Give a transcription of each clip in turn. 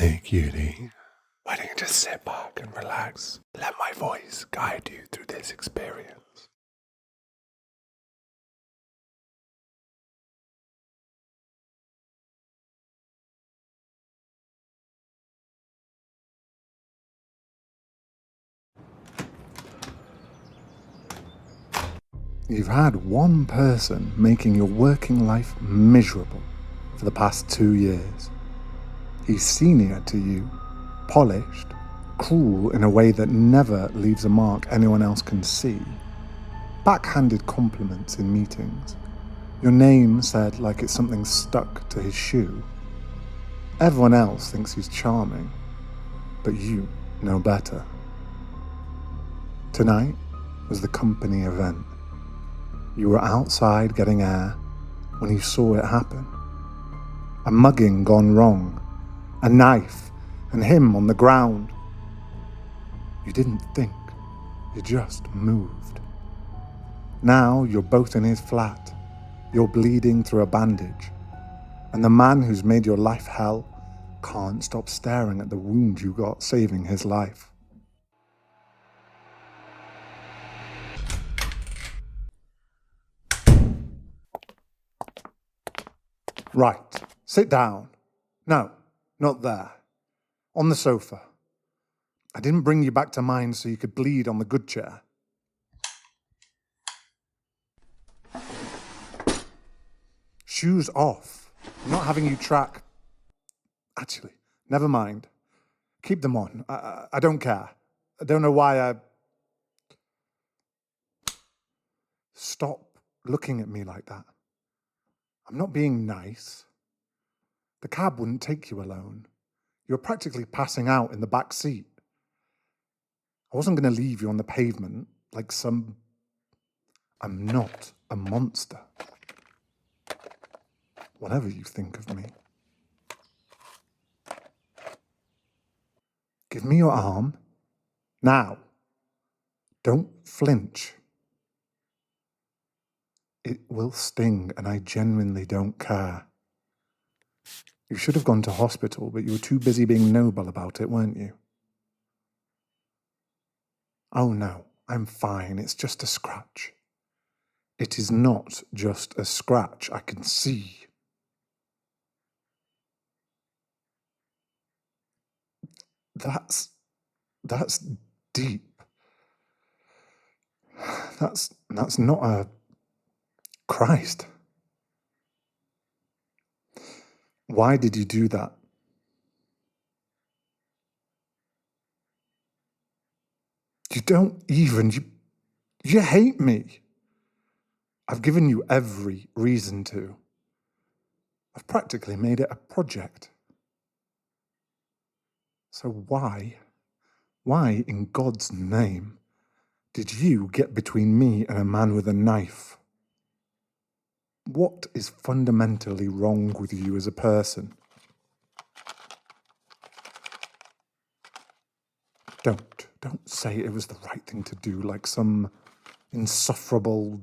Hey cutie, why don't you just sit back and relax? Let my voice guide you through this experience. You've had one person making your working life miserable for the past 2 years. He's senior to you, polished, cruel in a way that never leaves a mark anyone else can see. Backhanded compliments in meetings. Your name said like it's something stuck to his shoe. Everyone else thinks he's charming, but you know better. Tonight was the company event. You were outside getting air when you saw it happen. A mugging gone wrong, a knife, and him on the ground. You didn't think, you just moved. Now you're both in his flat. You're bleeding through a bandage. And the man who's made your life hell can't stop staring at the wound you got saving his life. Right, sit down. No, not there. On the sofa. I didn't bring you back to mine so you could bleed on the good chair. Shoes off. I'm not having you track. Actually, never mind. Keep them on. I don't care. I don't know why I... Stop looking at me like that. I'm not being nice. The cab wouldn't take you alone. You were practically passing out in the back seat. I wasn't going to leave you on the pavement like some... I'm not a monster. Whatever you think of me. Give me your arm. Now. Don't flinch. It will sting, and I genuinely don't care. You should have gone to hospital, but you were too busy being noble about it, weren't you? Oh no, I'm fine. It's just a scratch. It is not just a scratch. I can see. That's deep. That's not a... Christ. Why did you do that? You don't even... You hate me. I've given you every reason to. I've practically made it a project. So why in God's name did you get between me and a man with a knife? What is fundamentally wrong with you as a person? Don't say it was the right thing to do, like some insufferable...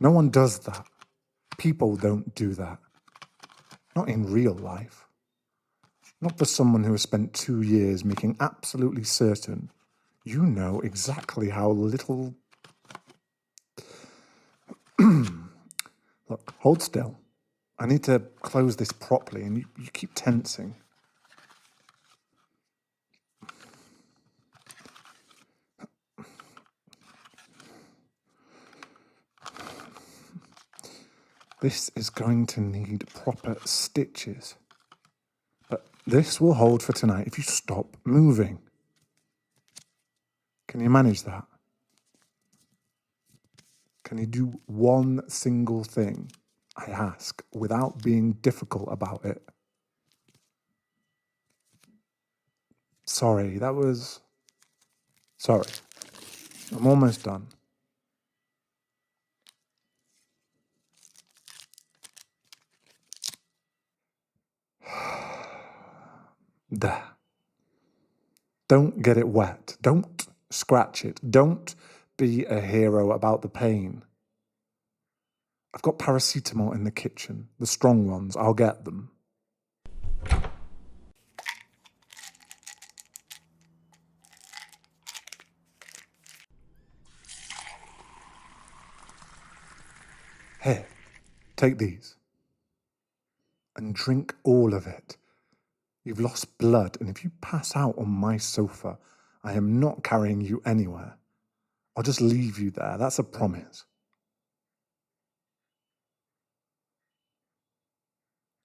No one does that. People don't do that. Not in real life. Not for someone who has spent 2 years making absolutely certain you know exactly how little... Look, hold still. I need to close this properly, and you keep tensing. This is going to need proper stitches. But this will hold for tonight if you stop moving. Can you manage that? Can you do one single thing, I ask, without being difficult about it? Sorry, that was... Sorry. I'm almost done. There. Don't get it wet. Don't scratch it. Don't be a hero about the pain. I've got paracetamol in the kitchen. The strong ones. I'll get them. Take these and drink all of it. You've lost blood, and if you pass out on my sofa, I am not carrying you anywhere. I'll just leave you there. That's a promise.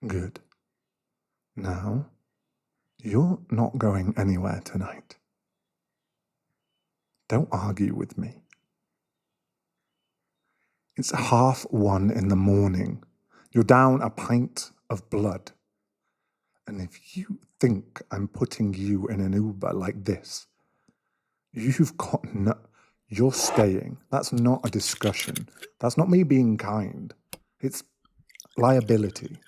Good. Now, you're not going anywhere tonight. Don't argue with me. It's 1:30 in the morning. You're down a pint of blood. And if you think I'm putting you in an Uber like this, you've got no... You're staying. That's not a discussion. That's not me being kind. It's liability.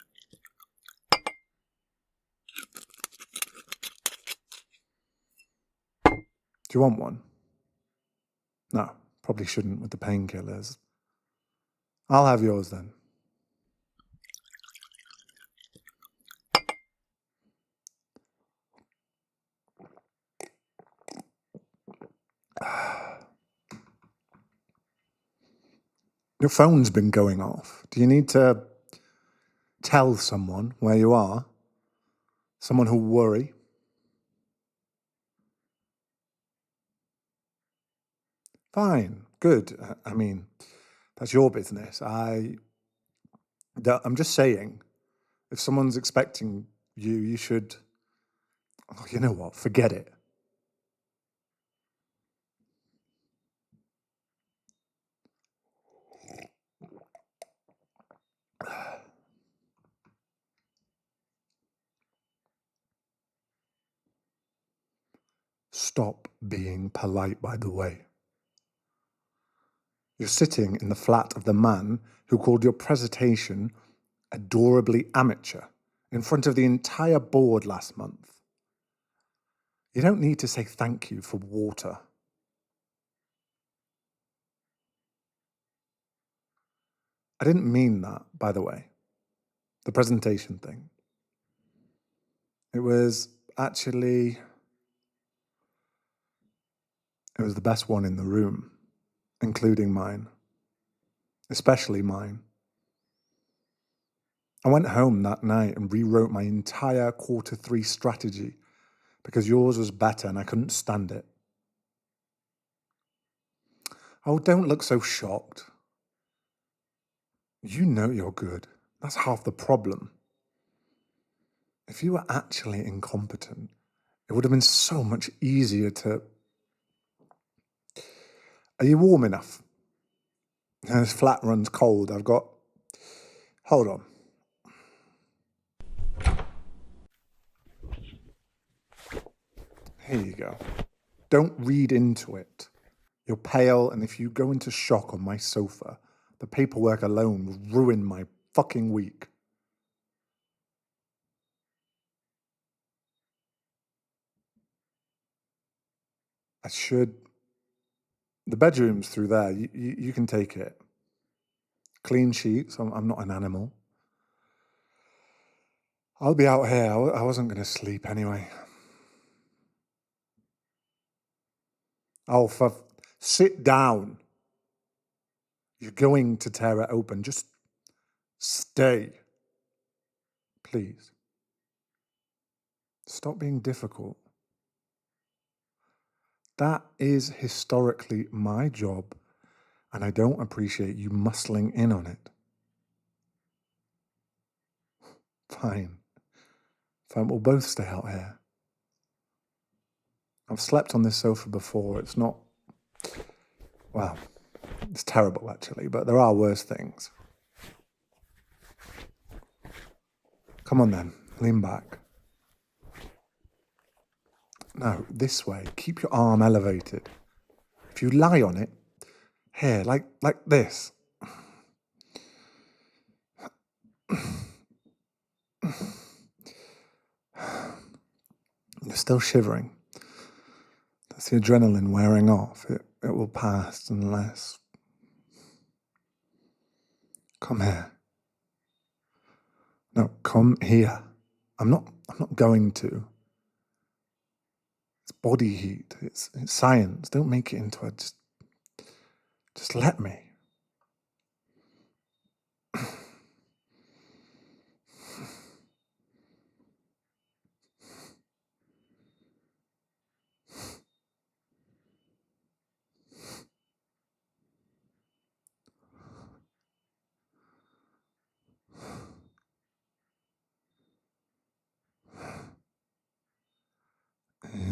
Do you want one? No, probably shouldn't with the painkillers. I'll have yours then. Your phone's been going off. Do you need to tell someone where you are? Someone who'll worry? Fine, good. I mean, that's your business. I'm just saying, if someone's expecting you, you should... Oh, you know what? Forget it. Stop being polite, by the way. You're sitting in the flat of the man who called your presentation adorably amateur in front of the entire board last month. You don't need to say thank you for water. I didn't mean that, by the way. The presentation thing. It was actually... It was the best one in the room, including mine. Especially mine. I went home that night and rewrote my entire Q3 strategy because yours was better and I couldn't stand it. Oh, don't look so shocked. You know you're good. That's half the problem. If you were actually incompetent, it would have been so much easier to... Are you warm enough? This flat runs cold. I've got... Hold on. Here you go. Don't read into it. You're pale, and if you go into shock on my sofa, the paperwork alone will ruin my fucking week. I should... The bedroom's through there. You can take it. Clean sheets. I'm not an animal. I'll be out here. I wasn't going to sleep anyway. Oh, sit down. You're going to tear it open. Just stay. Please. Stop being difficult. That is historically my job, and I don't appreciate you muscling in on it. Fine. Fine, we'll both stay out here. I've slept on this sofa before. It's not... Well, it's terrible, actually, but there are worse things. Come on, then. Lean back. No, this way. Keep your arm elevated. If you lie on it, here, like this. You're still shivering. That's the adrenaline wearing off. It will pass unless... Come here. No, come here. I'm not going to. It's body heat. It's science. Don't make it into a... Just let me.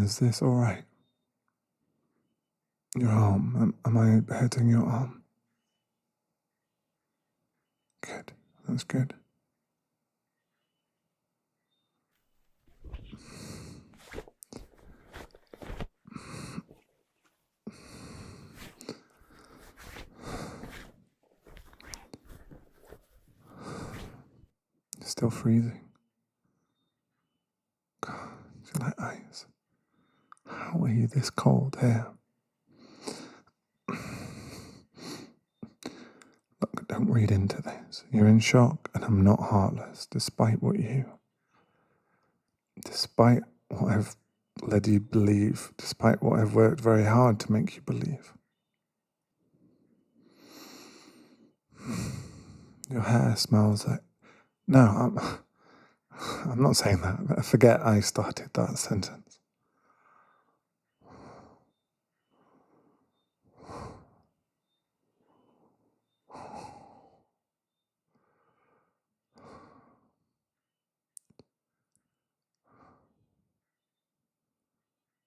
Is this all right? Your arm. Am I hurting your arm? Good. That's good. It's still freezing. God, it's like ice. How are you this cold here? Look, don't read into this. You're in shock, and I'm not heartless, despite what I've led you believe, despite what I've worked very hard to make you believe. Your hair smells like... No, I'm not saying that. I forget I started that sentence.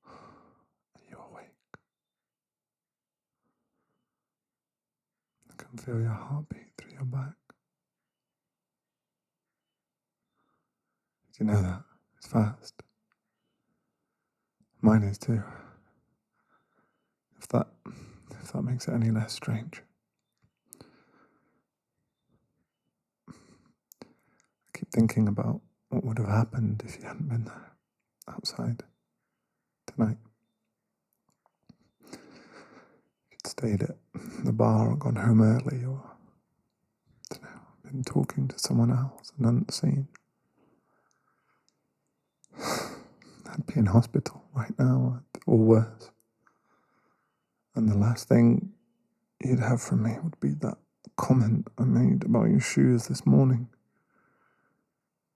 Are you awake? I can feel your heartbeat through your back. Did you know that? It's fast. Mine is too. If that makes it any less strange. I keep thinking about what would have happened if you hadn't been there, outside, tonight. If you'd stayed at the bar or gone home early, or, I don't know, been talking to someone else and unseen. I'd be in hospital right now, or worse. And the last thing you'd have from me would be that comment I made about your shoes this morning.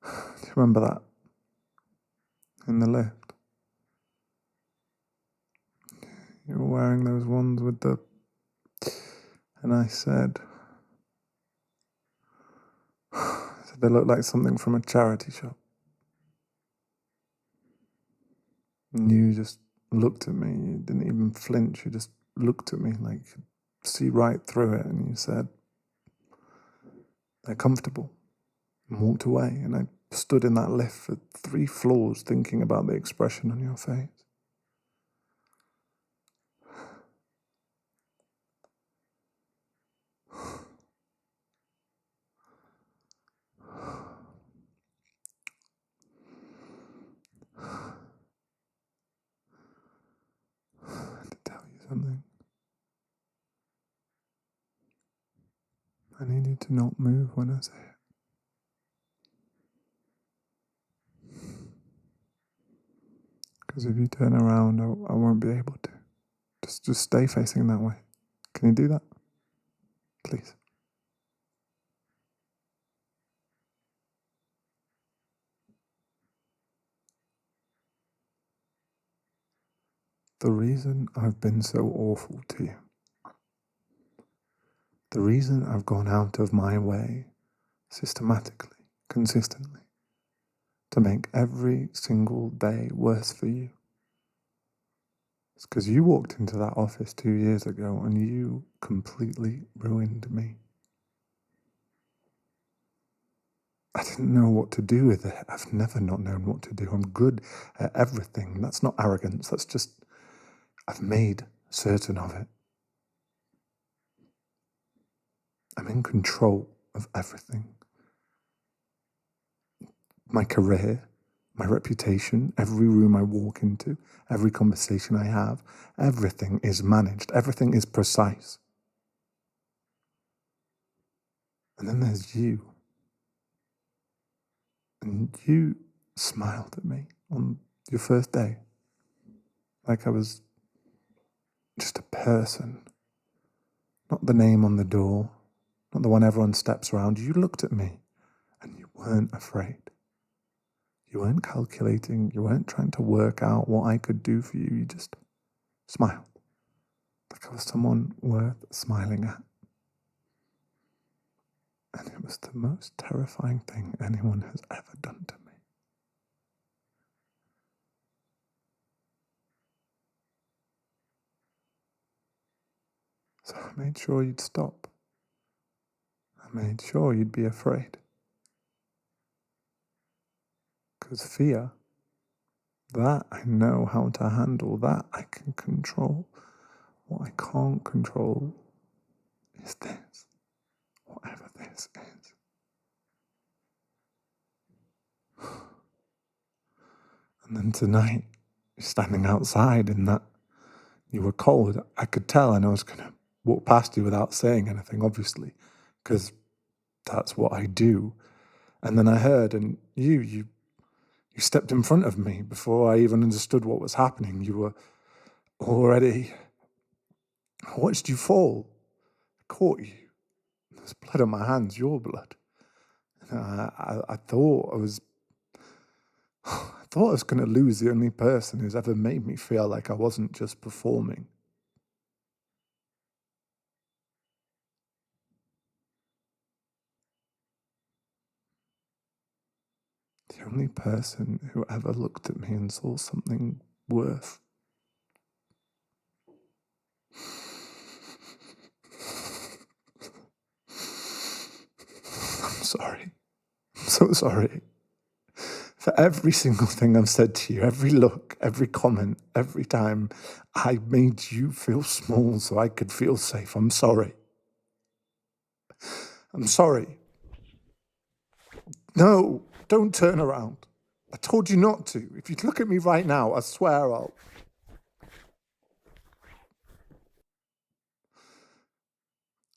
Do you remember that? In the lift. You were wearing those ones with the... And I said they look like something from a charity shop. And you just looked at me. You didn't even flinch. You just looked at me like you could see right through it. And you said, they're comfortable. And walked away. And I stood in that lift for 3 floors thinking about the expression on your face. I had to tell you something. I need you to not move when I say it. Because if you turn around, I won't be able to. Just stay facing that way. Can you do that? Please. The reason I've been so awful to you, the reason I've gone out of my way systematically, consistently, to make every single day worse for you, it's because you walked into that office 2 years ago and you completely ruined me. I didn't know what to do with it. I've never not known what to do. I'm good at everything. That's not arrogance. That's just, I've made certain of it. I'm in control of everything. My career, my reputation, every room I walk into, every conversation I have, everything is managed. Everything is precise. And then there's you. And you smiled at me on your first day. Like I was just a person. Not the name on the door. Not the one everyone steps around. You looked at me and you weren't afraid. You weren't calculating. You weren't trying to work out what I could do for you. You just smiled. Like I was someone worth smiling at. And it was the most terrifying thing anyone has ever done to me. So I made sure you'd stop. I made sure you'd be afraid. Because fear, that I know how to handle, that I can control. What I can't control is this, whatever this is. And then tonight, standing outside in that you were cold, I could tell, and I was going to walk past you without saying anything, obviously, because that's what I do. And then I heard, and you stepped in front of me before I even understood what was happening. You were already... I watched you fall. I caught you. There's blood on my hands, your blood. I thought I was... I thought I was going to lose the only person who's ever made me feel like I wasn't just performing. The only person who ever looked at me and saw something worth. I'm sorry. I'm so sorry. For every single thing I've said to you, every look, every comment, every time I made you feel small so I could feel safe. I'm sorry. I'm sorry. No, don't turn around. I told you not to. If you look at me right now, I swear I'll...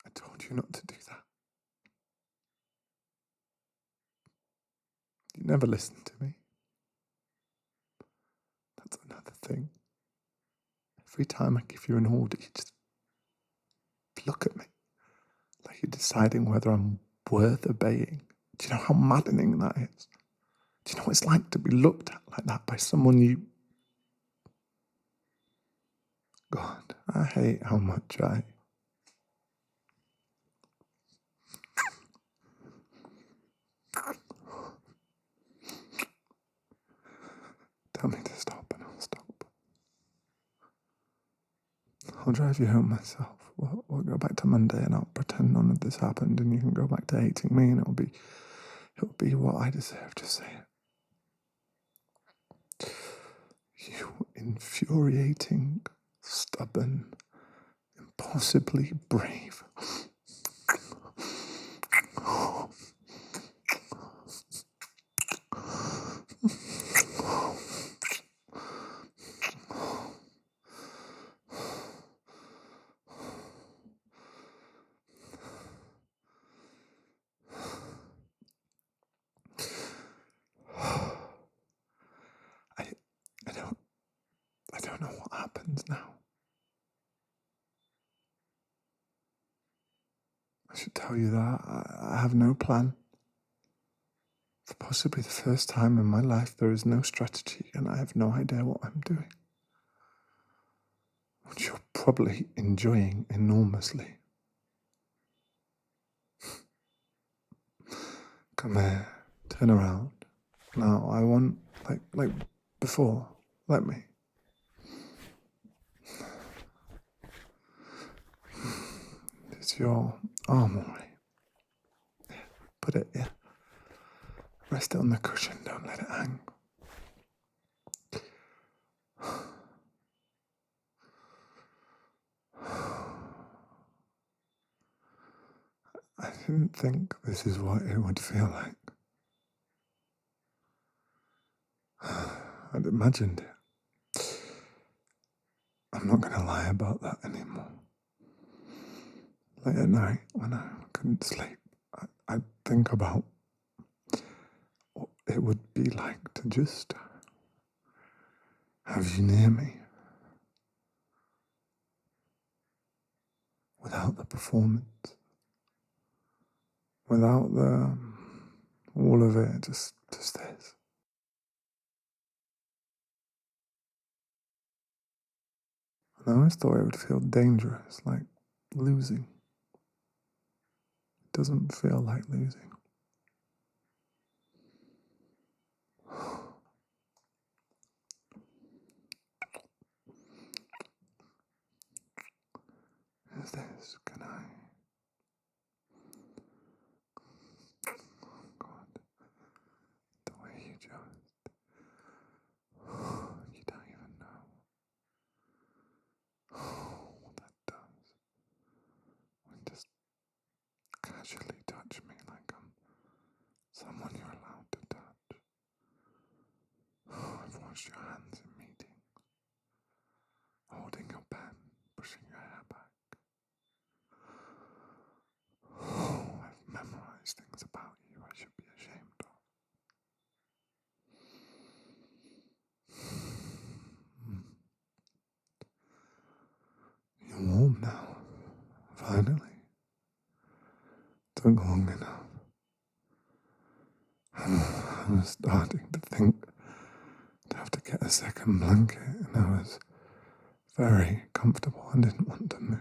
I told you not to do that. You never listened to me. That's another thing. Every time I give you an order, you just look at me like you're deciding whether I'm worth obeying. Do you know how maddening that is? Do you know what it's like to be looked at like that by someone you... God, I hate how much I... Tell me to stop and I'll stop. I'll drive you home myself. We'll go back to Monday and I'll pretend none of this happened and you can go back to hating me and it'll be what I deserve to say it. You infuriating, stubborn, impossibly brave. I don't know what happens now. I should tell you that I have no plan. For possibly the first time in my life, there is no strategy and I have no idea what I'm doing. Which you're probably enjoying enormously. Come here, turn around. Now I want, like before, let me. It's your arm, all right? Yeah, put it, yeah. Rest it on the cushion, don't let it hang. I didn't think this is what it would feel like. I'd imagined it. I'm not going to lie about that anymore. Late at night, when I couldn't sleep, I'd think about what it would be like to just have you near me. Without the performance. Without all of it, just this. And I always thought it would feel dangerous, like losing. It doesn't feel like losing. Is this, can I? Oh God, the way you just, you don't even know what that does. When just casually touch me like I'm someone you're allowed to touch. I've watched your hands in meetings, holding your pen, pushing your hair back. I've memorized things about you I should be ashamed of. You're warm now, finally. Took long enough. I was starting to think I'd have to get a second blanket, and I was very comfortable and didn't want to move.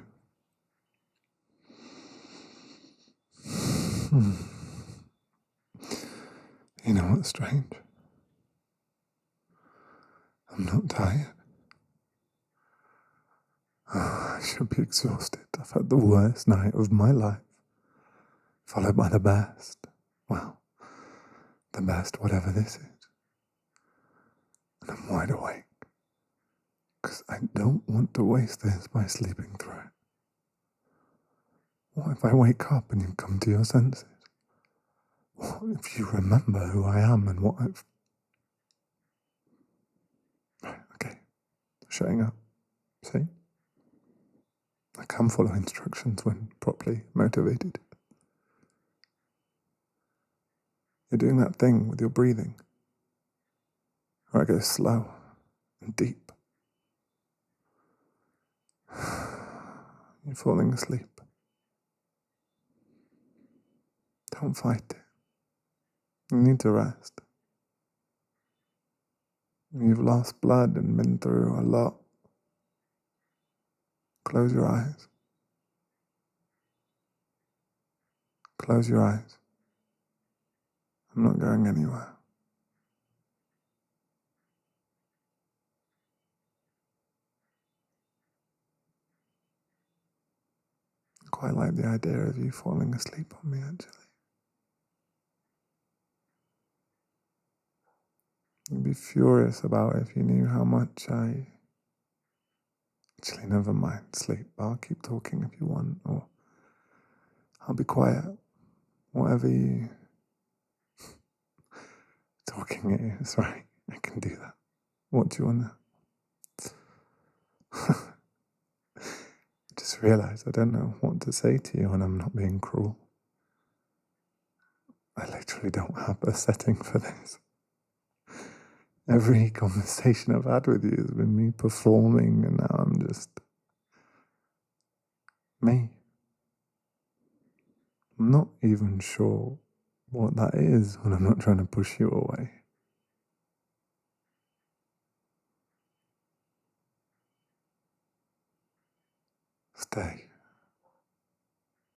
You know what's strange? I'm not tired. I should be exhausted. I've had the worst night of my life, followed by the best. Well, the best whatever this is. And I'm wide awake, because I don't want to waste this by sleeping through it. What if I wake up and you come to your senses? What if you remember who I am and what I've... Right, okay, shutting up. See? I can follow instructions when properly motivated. You're doing that thing with your breathing, where I go slow and deep. You're falling asleep. Don't fight it. You need to rest. You've lost blood and been through a lot. Close your eyes. Close your eyes. I'm not going anywhere. I quite like the idea of you falling asleep on me, actually. I'd be furious about it if you knew how much I... Actually, never mind. Sleep. I'll keep talking if you want, or I'll be quiet. Whatever you... Talking is right. I can do that. What do you want to... I just realised I don't know what to say to you when I'm not being cruel. I literally don't have a setting for this. Every conversation I've had with you has been me performing, and now I'm just me. I'm not even sure what that is when I'm not trying to push you away. Stay.